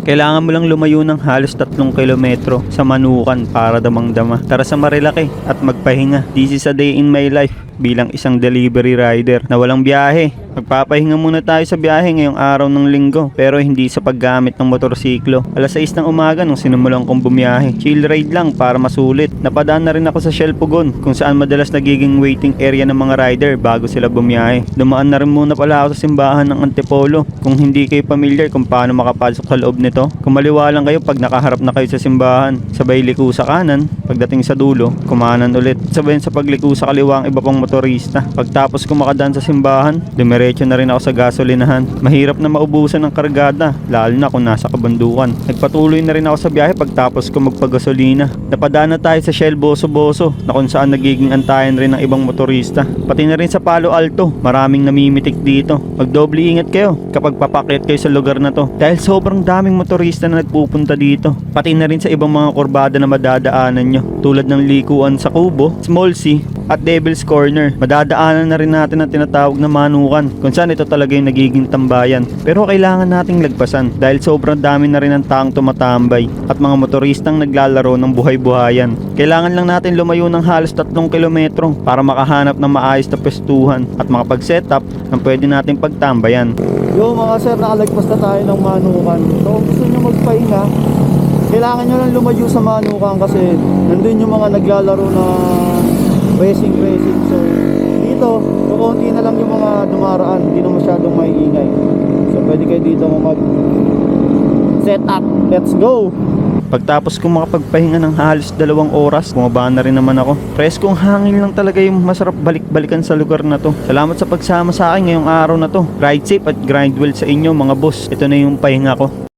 Kailangan mo lang lumayo ng halos 3 kilometro sa Manukan para damang-dama. Tara sa Marilaki at magpahinga. This is a day in my life bilang isang delivery rider na walang biyahe. Magpapahinga muna tayo sa biyahe ngayong araw ng linggo, pero hindi sa paggamit ng motorsiklo. Alas 6 ng umaga nung sinimulan kong bumiyahe. Chill ride lang para masulit. Napadaan na rin ako sa Shell Pugon, kung saan madalas nagiging waiting area ng mga rider bago sila bumiyahe. Dumaan na rin muna pala ako sa simbahan ng Antipolo. Kung hindi kayo familiar kung paano makapasok sa loob nito, kumaliwa lang kayo pag nakaharap na kayo sa simbahan. Sabay liko sa kanan, pagdating sa dulo, kumanan ulit. Sabay sa pagliko sa kaliwa ang iba pang motorista. Pagtapos ko makadaan sa simbahan, dumiretso na rin ako sa gasolinahan. Mahirap na maubusan ng kargada, lalo na kung nasa kabundukan. Nagpatuloy na rin ako sa biyahe pagtapos ko magpagasolina. Napadaan na tayo sa Shell Boso-Boso, na kung saan nagiging antayan rin ng ibang motorista. Pati na rin sa Palo Alto, maraming namimitik dito. Magdoble ingat kayo kapag papakyat kayo sa lugar na to, dahil sobrang daming motorista na nagpupunta dito. Pati na rin sa ibang mga kurbada na madadaanan nyo, tulad ng likuan sa Kubo, Small C, at Devil's Corner. Madadaanan na rin natin ang tinatawag na Manukan, kung saan ito talaga yung nagiging tambayan. Pero kailangan nating lagpasan dahil sobrang dami na rin ang taong tumatambay at mga motoristang naglalaro ng buhay-buhayan. Kailangan lang natin lumayo ng halos 3 kilometro para makahanap ng maayos na pwestuhan at makapag-setup ng pwede nating pagtambayan. Yo mga sir, nakalagpas na tayo ng Manukan. So kung gusto nyo magpahinga, kailangan nyo lang lumayo sa Manukan kasi nandun yung mga naglalaro na racing. So dito, kukunti na lang yung mga dumaraan, hindi na masyadong maiingay. So pwede kayo dito mag set up. Let's go! Pagtapos kong makapagpahinga ng halos 2 oras, bumaba na rin naman ako. Preskong hangin lang talaga yung masarap balik-balikan sa lugar na to. Salamat sa pagsama sa akin ngayong araw na to. Ride safe at grind well sa inyo mga boss. Ito na yung pahinga ko.